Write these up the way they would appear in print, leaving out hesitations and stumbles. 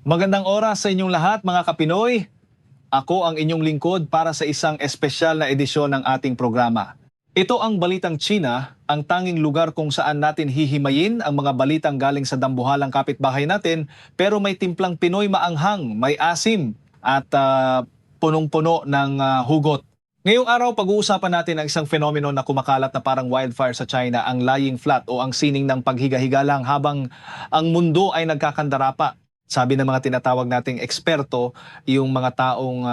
Magandang oras sa inyong lahat mga Kapinoy. Ako ang inyong lingkod para sa isang espesyal na edisyon ng ating programa. Ito ang Balitang China, ang tanging lugar kung saan natin hihimayin ang mga balitang galing sa dambuhalang kapitbahay natin pero may timplang Pinoy maanghang, may asim at punong-puno ng hugot. Ngayong araw, pag-uusapan natin ang isang fenomeno na kumakalat na parang wildfire sa China, ang lying flat o ang sining ng paghiga-higa lang habang ang mundo ay nagkakandarapa. Sabi ng mga tinatawag nating eksperto, yung mga taong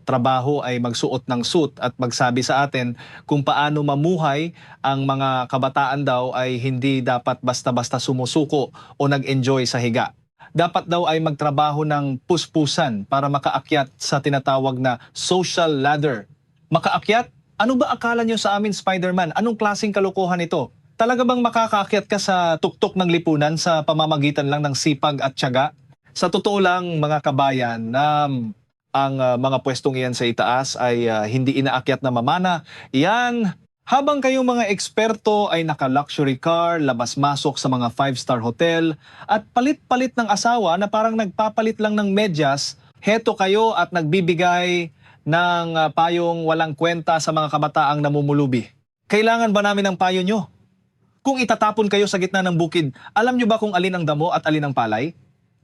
trabaho ay magsuot ng suit at magsabi sa atin kung paano mamuhay ang mga kabataan daw ay hindi dapat basta-basta sumusuko o nag-enjoy sa higa. Dapat daw ay magtrabaho ng puspusan para makaakyat sa tinatawag na social ladder. Makaakyat? Ano ba akala nyo sa amin, Spider-Man? Anong klaseng kalokohan ito? Talaga bang makakaakyat ka sa tuktok ng lipunan sa pamamagitan lang ng sipag at tiyaga? Sa totoo lang, mga kabayan, ang mga pwestong iyan sa itaas ay hindi inaakyat na mamana. Yan, habang kayong mga eksperto ay naka-luxury car, labas-masok sa mga 5-star hotel, at palit-palit ng asawa na parang nagpapalit lang ng medyas, heto kayo at nagbibigay ng payong walang kwenta sa mga kabataang namumulubi. Kailangan ba namin ng payo nyo? Kung itatapon kayo sa gitna ng bukid, alam nyo ba kung alin ang damo at alin ang palay?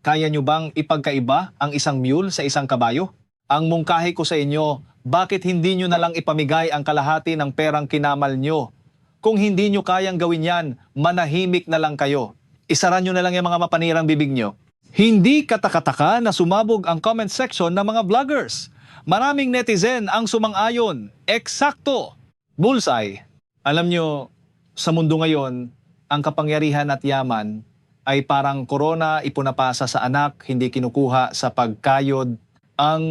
Kaya nyo bang ipagkaiba ang isang mule sa isang kabayo? Ang mungkahi ko sa inyo, bakit hindi nyo nalang ipamigay ang kalahati ng perang kinamal nyo? Kung hindi nyo kayang gawin yan, manahimik na lang kayo. Isara nyo na lang yung mga mapanirang bibig nyo. Hindi katakataka na sumabog ang comment section ng mga vloggers. Maraming netizen ang sumang-ayon. Eksakto! Bullseye! Alam nyo, sa mundo ngayon, ang kapangyarihan at yaman ay parang korona ipunapasa sa anak, hindi kinukuha sa pagkayod. Ang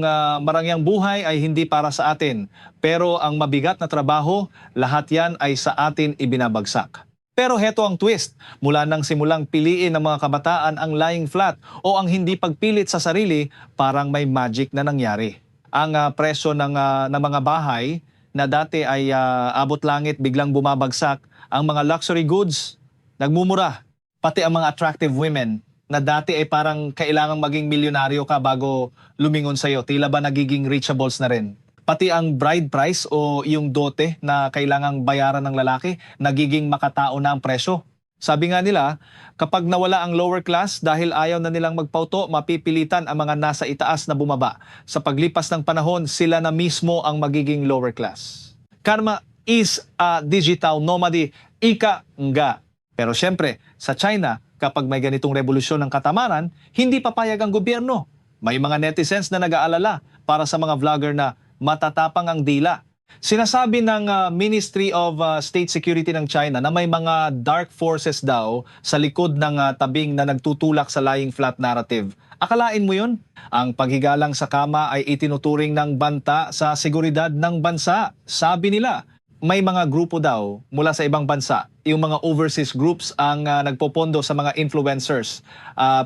marangyang buhay ay hindi para sa atin, pero ang mabigat na trabaho, lahat yan ay sa atin ibinabagsak. Pero heto ang twist, mula nang simulang piliin ng mga kabataan ang lying flat o ang hindi pagpilit sa sarili, parang may magic na nangyari. Ang presyo ng mga bahay na dati ay abot langit biglang bumabagsak, ang mga luxury goods nagmumura, pati ang mga attractive women na dati ay parang kailangang maging milyonaryo ka bago lumingon sa'yo, tila ba nagiging reachables na rin. Pati ang bride price o yung dote na kailangang bayaran ng lalaki, nagiging makatao na ang presyo. Sabi nga nila, kapag nawala ang lower class dahil ayaw na nilang magpauto, mapipilitan ang mga nasa itaas na bumaba. Sa paglipas ng panahon, sila na mismo ang magiging lower class. Karma is a digital nomad, ika nga. Pero syempre, sa China, kapag may ganitong revolusyon ng katamaran, hindi papayag ang gobyerno. May mga netizens na nag-aalala para sa mga vlogger na matatapang ang dila. Sinasabi ng Ministry of State Security ng China na may mga dark forces daw sa likod ng tabing na nagtutulak sa lying flat narrative. Akalain mo yun? Ang paghigalang sa kama ay itinuturing ng banta sa seguridad ng bansa. Sabi nila, may mga grupo daw mula sa ibang bansa, yung mga overseas groups ang nagpopondo sa mga influencers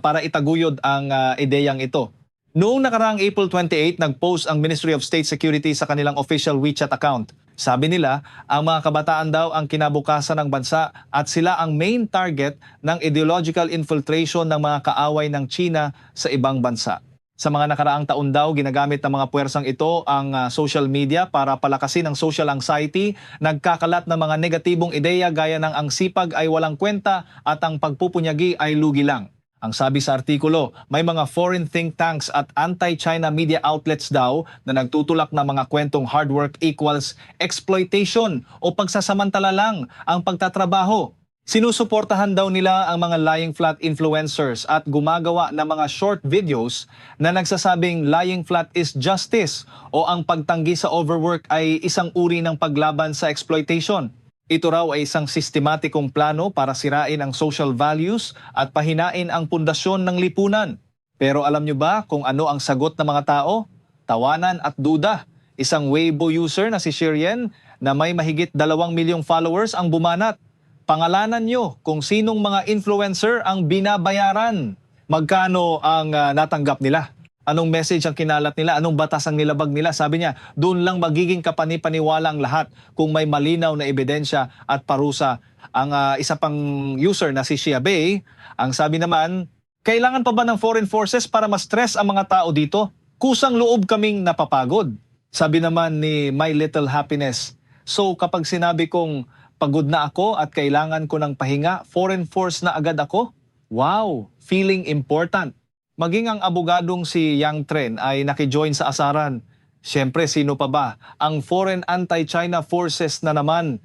para itaguyod ang ideyang ito. Noong nakaraang April 28, nag-post ang Ministry of State Security sa kanilang official WeChat account. Sabi nila, ang mga kabataan daw ang kinabukasan ng bansa at sila ang main target ng ideological infiltration ng mga kaaway ng China sa ibang bansa. Sa mga nakaraang taon daw, ginagamit ng mga puwersang ito ang social media para palakasin ang social anxiety, nagkakalat ng mga negatibong ideya gaya ng ang sipag ay walang kwenta at ang pagpupunyagi ay lugi lang. Ang sabi sa artikulo, may mga foreign think tanks at anti-China media outlets daw na nagtutulak ng mga kwentong hard work equals exploitation o pagsasamantala lang ang pagtatrabaho. Sinusuportahan daw nila ang mga lying flat influencers at gumagawa ng mga short videos na nagsasabing lying flat is justice o ang pagtanggi sa overwork ay isang uri ng paglaban sa exploitation. Ito raw ay isang sistematikong plano para sirain ang social values at pahinain ang pundasyon ng lipunan. Pero alam nyo ba kung ano ang sagot ng mga tao? Tawanan at duda. Isang Weibo user na si Shirien na may mahigit 2 milyong followers ang bumanat. Pangalanan nyo kung sinong mga influencer ang binabayaran. Magkano ang natanggap nila? Anong message ang kinalat nila? Anong batas ang nilabag nila? Sabi niya, doon lang magiging kapanipaniwala ang lahat kung may malinaw na ebidensya at parusa. Ang isa pang user na si Xiaobei, ang sabi naman, Kailangan pa ba ng foreign forces para ma-stress ang mga tao dito? Kusang loob kaming napapagod. Sabi naman ni My Little Happiness. So kapag sinabi kong pagod na ako at kailangan ko ng pahinga, foreign force na agad ako? Wow, feeling important. Maging ang abogadong si Yang Tren ay nakijoin sa asaran. Siyempre, sino pa ba? Ang foreign anti-China forces na naman.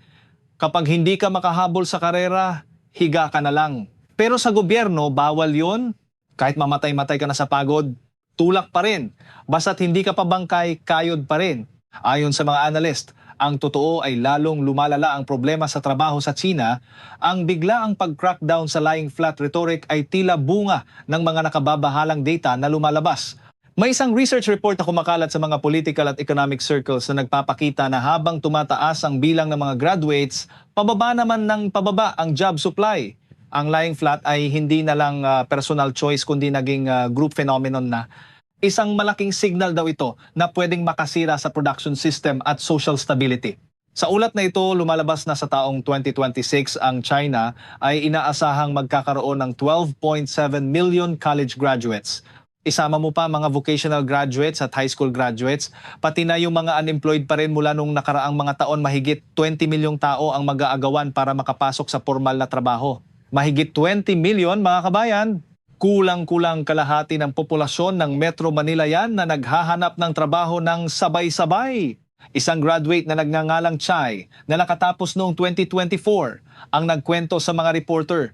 Kapag hindi ka makahabol sa karera, higa ka na lang. Pero sa gobyerno, bawal yon. Kahit mamatay-matay ka na sa pagod, tulak pa rin. Basta't hindi ka pa bangkay, kayod pa rin. Ayon sa mga analyst, ang totoo ay lalong lumalala ang problema sa trabaho sa China. Ang biglaang pag-crackdown sa lying flat rhetoric ay tila bunga ng mga nakababahalang data na lumalabas. May isang research report na kumakalat sa mga political at economic circles na nagpapakita na habang tumataas ang bilang ng mga graduates, pababa naman ng pababa ang job supply. Ang lying flat ay hindi na lang personal choice kundi naging group phenomenon na. Isang malaking signal daw ito na pwedeng makasira sa production system at social stability. Sa ulat na ito, lumalabas na sa taong 2026 ang China ay inaasahang magkakaroon ng 12.7 million college graduates. Isama mo pa mga vocational graduates at high school graduates, pati na yung mga unemployed pa rin mula nung nakaraang mga taon, mahigit 20 milyong tao ang mag-aagawan para makapasok sa formal na trabaho. Mahigit 20 million mga kabayan. Kulang-kulang kalahati ng populasyon ng Metro Manila yan na naghahanap ng trabaho ng sabay-sabay. Isang graduate na nagngangalang Chai na nakatapos noong 2024 ang nagkwento sa mga reporter.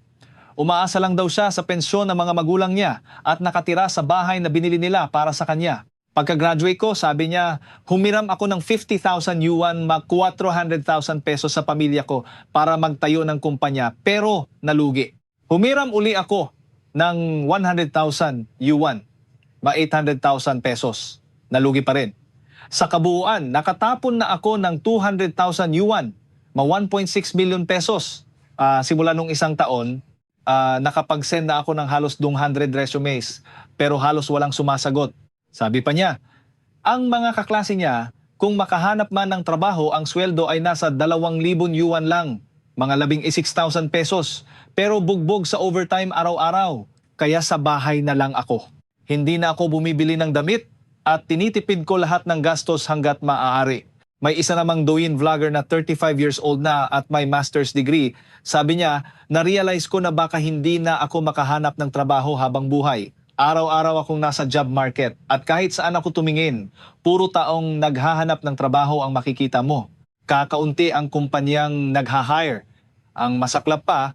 Umaasa lang daw siya sa pensyon ng mga magulang niya at nakatira sa bahay na binili nila para sa kanya. Pagka-graduate ko, sabi niya, humiram ako ng 50,000 yuan, 400,000 pesos sa pamilya ko para magtayo ng kumpanya, pero nalugi. Humiram uli ako ng 100,000 yuan, 800,000 pesos, nalugi pa rin. Sa kabuuan, nakatapon na ako ng 200,000 yuan, 1.6 million pesos. Simula nung isang taon, nakapag-send na ako ng halos 200 resumes, pero halos walang sumasagot. Sabi pa niya, ang mga kaklase niya, kung makahanap man ng trabaho, ang sweldo ay nasa 2,000 yuan lang, mga 16,000 pesos. Pero bugbog sa overtime araw-araw, kaya sa bahay na lang ako. Hindi na ako bumibili ng damit at tinitipid ko lahat ng gastos hanggat maaari. May isa namang Douyin vlogger na 35 years old na at may master's degree. Sabi niya, na-realize ko na baka hindi na ako makahanap ng trabaho habang buhay. Araw-araw akong nasa job market at kahit saan ako tumingin, puro taong naghahanap ng trabaho ang makikita mo. Kakaunti ang kumpanyang nagha-hire. Ang masaklap pa,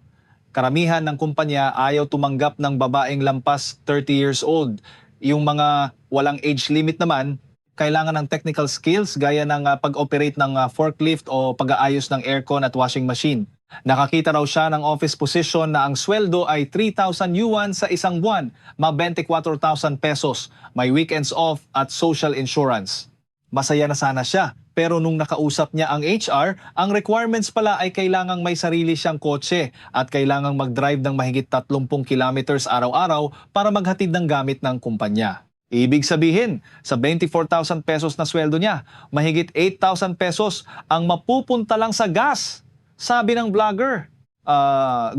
karamihan ng kumpanya ayaw tumanggap ng babaeng lampas 30 years old. Yung mga walang age limit naman, kailangan ng technical skills gaya ng pag-operate ng forklift o pag-aayos ng aircon at washing machine. Nakakita raw siya ng office position na ang sweldo ay 3,000 yuan sa isang buwan, 24,000 pesos, may weekends off at social insurance. Masaya na sana siya, pero nung nakausap niya ang HR, ang requirements pala ay kailangang may sarili siyang kotse at kailangang mag-drive ng mahigit 30 kilometers araw-araw para maghatid ng gamit ng kumpanya. Ibig sabihin, sa 24,000 pesos na sweldo niya, mahigit 8,000 pesos ang mapupunta lang sa gas. Sabi ng vlogger,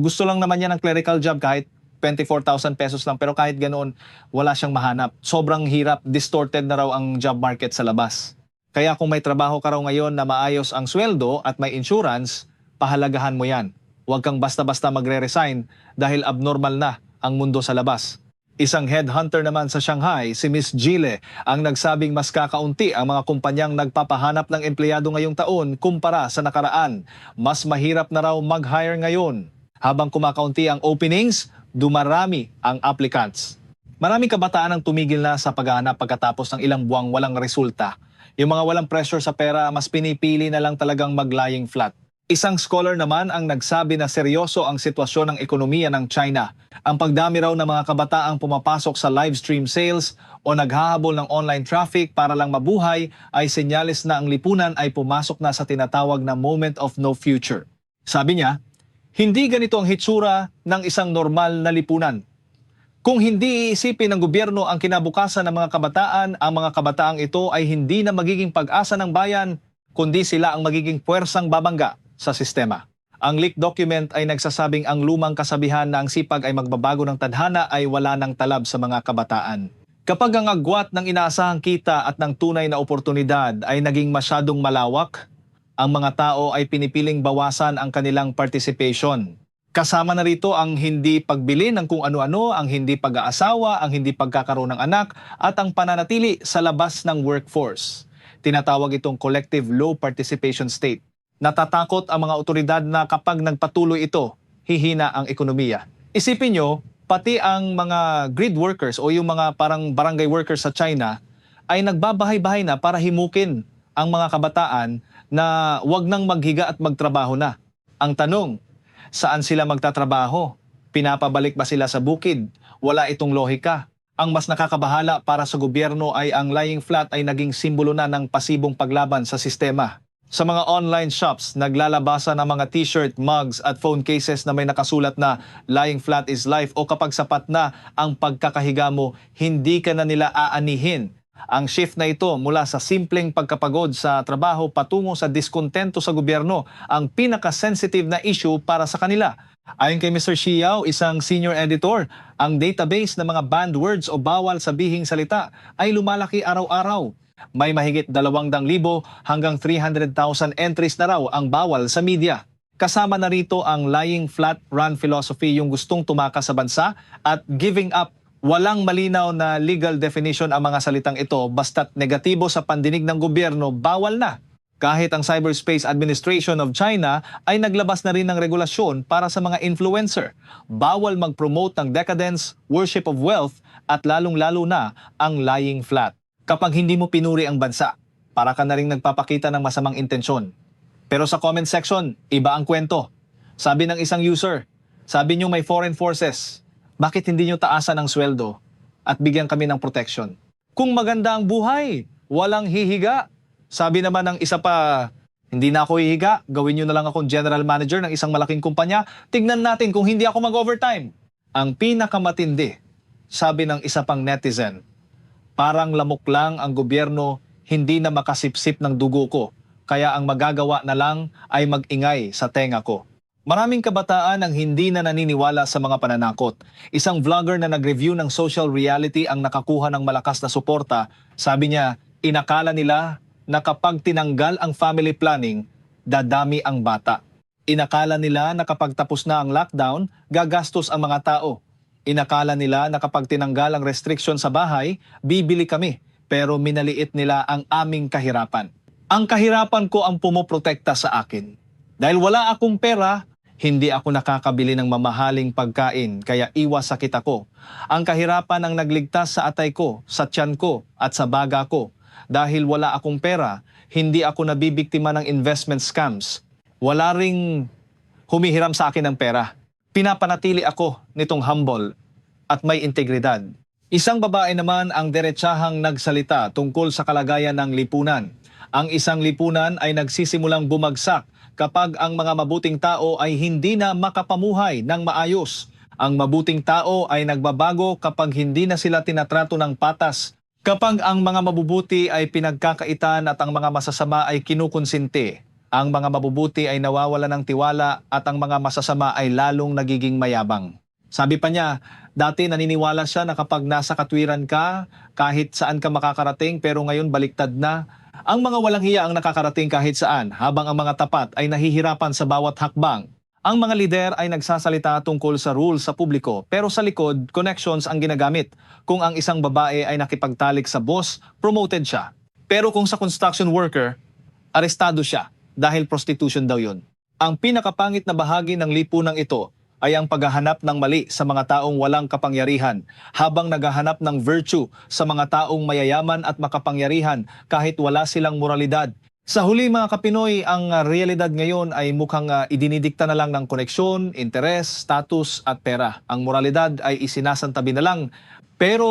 gusto lang naman niya ng clerical job kahit 24,000 pesos lang, pero kahit ganoon, wala siyang mahanap. Sobrang hirap, distorted na raw ang job market sa labas. Kaya kung may trabaho ka raw ngayon na maayos ang sweldo at may insurance, pahalagahan mo yan. Huwag kang basta-basta magre-resign dahil abnormal na ang mundo sa labas. Isang headhunter naman sa Shanghai, si Miss Gile, ang nagsabing mas kakaunti ang mga kumpanyang nagpapahanap ng empleyado ngayong taon kumpara sa nakaraan. Mas mahirap na raw mag-hire ngayon. Habang kumakaunti ang openings, dumarami ang applicants. Maraming kabataan ang tumigil na sa paghahanap pagkatapos ng ilang buwang walang resulta. Yung mga walang pressure sa pera, mas pinipili na lang talagang mag-lying flat. Isang scholar naman ang nagsabi na seryoso ang sitwasyon ng ekonomiya ng China. Ang pagdami raw ng mga kabataang pumapasok sa live stream sales o naghahabol ng online traffic para lang mabuhay ay senyales na ang lipunan ay pumasok na sa tinatawag na moment of no future. Sabi niya, hindi ganito ang hitsura ng isang normal na lipunan. Kung hindi iisipin ng gobyerno ang kinabukasan ng mga kabataan, ang mga kabataang ito ay hindi na magiging pag-asa ng bayan, kundi sila ang magiging puwersang babangga sa sistema. Ang leaked document ay nagsasabing ang lumang kasabihan na ang sipag ay magbabago ng tadhana ay wala ng talab sa mga kabataan. Kapag ang agwat ng inaasahang kita at ng tunay na oportunidad ay naging masyadong malawak, ang mga tao ay pinipiling bawasan ang kanilang participation. Kasama na rito ang hindi pagbili ng kung ano-ano, ang hindi pag-aasawa, ang hindi pagkakaroon ng anak, at ang pananatili sa labas ng workforce. Tinatawag itong collective low participation state. Natatakot ang mga otoridad na kapag nagpatuloy ito, hihina ang ekonomiya. Isipin nyo, pati ang mga grid workers o yung mga parang barangay workers sa China ay nagbabahay-bahay na para himukin ang mga kabataan na wag nang maghiga at magtrabaho na. Ang tanong, saan sila magtatrabaho? Pinapabalik ba sila sa bukid? Wala itong lohika. Ang mas nakakabahala para sa gobyerno ay ang lying flat ay naging simbolo na ng pasibong paglaban sa sistema. Sa mga online shops, naglalabasan ng mga t-shirt, mugs at phone cases na may nakasulat na lying flat is life o kapag sapat na ang pagkakahiga mo, hindi ka na nila aanihin. Ang shift na ito mula sa simpleng pagkapagod sa trabaho patungo sa diskontento sa gobyerno ang pinaka-sensitive na issue para sa kanila. Ayon kay Mr. Xiao, isang senior editor, ang database ng mga banned words o bawal sabihing salita ay lumalaki araw-araw. May mahigit 200,000 hanggang 300,000 entries na raw ang bawal sa media. Kasama na rito ang lying flat run philosophy, yung gustong tumakas sa bansa, at giving up. Walang malinaw na legal definition ang mga salitang ito, basta't negatibo sa pandinig ng gobyerno, bawal na. Kahit ang Cyberspace Administration of China ay naglabas na rin ng regulasyon para sa mga influencer. Bawal mag-promote ng decadence, worship of wealth, at lalong-lalo na ang lying flat. Kapag hindi mo pinuri ang bansa, para ka na rin nagpapakita ng masamang intensyon. Pero sa comment section, iba ang kwento. Sabi ng isang user, sabi nyo may foreign forces, bakit hindi nyo taasan ang sweldo at bigyan kami ng protection? Kung maganda ang buhay, walang hihiga. Sabi naman ng isa pa, hindi na ako hihiga, gawin nyo na lang akong general manager ng isang malaking kumpanya, tignan natin kung hindi ako mag-overtime. Ang pinakamatindi, sabi ng isa pang netizen, parang lamok lang ang gobyerno, hindi na makasipsip ng dugo ko, kaya ang magagawa na lang ay mag-ingay sa tenga ko. Maraming kabataan ang hindi na naniniwala sa mga pananakot. Isang vlogger na nag-review ng social reality ang nakakuha ng malakas na suporta. Sabi niya, inakala nila na kapag tinanggal ang family planning, dadami ang bata. Inakala nila na kapag tapos na ang lockdown, gagastos ang mga tao. Inakala nila na kapag tinanggal ang restriction sa bahay, bibili kami. Pero minaliit nila ang aming kahirapan. Ang kahirapan ko ang pumoprotekta sa akin. Dahil wala akong pera, hindi ako nakakabili ng mamahaling pagkain, kaya iwas sakit ako. Ang kahirapan ang nagligtas sa atay ko, sa tiyan ko, at sa baga ko. Dahil wala akong pera, hindi ako nabibiktima ng investment scams. Wala ring humihiram sa akin ng pera. Pinapanatili ako nitong humble at may integridad. Isang babae naman ang diretsahang nagsalita tungkol sa kalagayan ng lipunan. Ang isang lipunan ay nagsisimulang bumagsak kapag ang mga mabuting tao ay hindi na makapamuhay ng maayos. Ang mabuting tao ay nagbabago kapag hindi na sila tinatrato ng patas. Kapag ang mga mabubuti ay pinagkakaitan at ang mga masasama ay kinukonsinti. Ang mga mabubuti ay nawawala ng tiwala at ang mga masasama ay lalong nagiging mayabang. Sabi pa niya, dati naniniwala siya na kapag nasa katwiran ka, kahit saan ka makakarating, pero ngayon baliktad na. Ang mga walang hiya ang nakakarating kahit saan, habang ang mga tapat ay nahihirapan sa bawat hakbang. Ang mga lider ay nagsasalita tungkol sa rules sa publiko, pero sa likod, connections ang ginagamit. Kung ang isang babae ay nakipagtalik sa boss, promoted siya. Pero kung sa construction worker, arestado siya dahil prostitution daw yun. Ang pinakapangit na bahagi ng lipunang ito ay ang paghahanap ng mali sa mga taong walang kapangyarihan, habang naghahanap ng virtue sa mga taong mayayaman at makapangyarihan kahit wala silang moralidad. Sa huli mga Kapinoy, ang realidad ngayon ay mukhang idinidikta na lang ng koneksyon, interes, status at pera. Ang moralidad ay isinasantabi na lang. Pero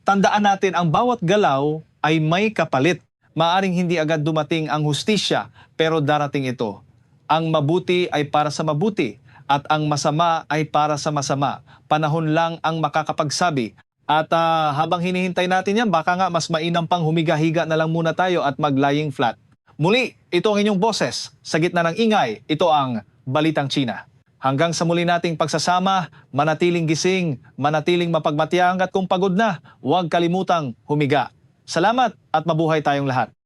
tandaan natin, ang bawat galaw ay may kapalit. Maaring hindi agad dumating ang hustisya, pero darating ito. Ang mabuti ay para sa mabuti at ang masama ay para sa masama. Panahon lang ang makakapagsabi. At habang hinihintay natin yan, baka nga mas mainam pang humiga-higa na lang muna tayo at mag-lying flat. Muli, ito ang inyong boses. Sa gitna ng ingay, ito ang Balitang China. Hanggang sa muli nating pagsasama, manatiling gising, manatiling mapagmatiyang at kung pagod na, huwag kalimutang humiga. Salamat at mabuhay tayong lahat.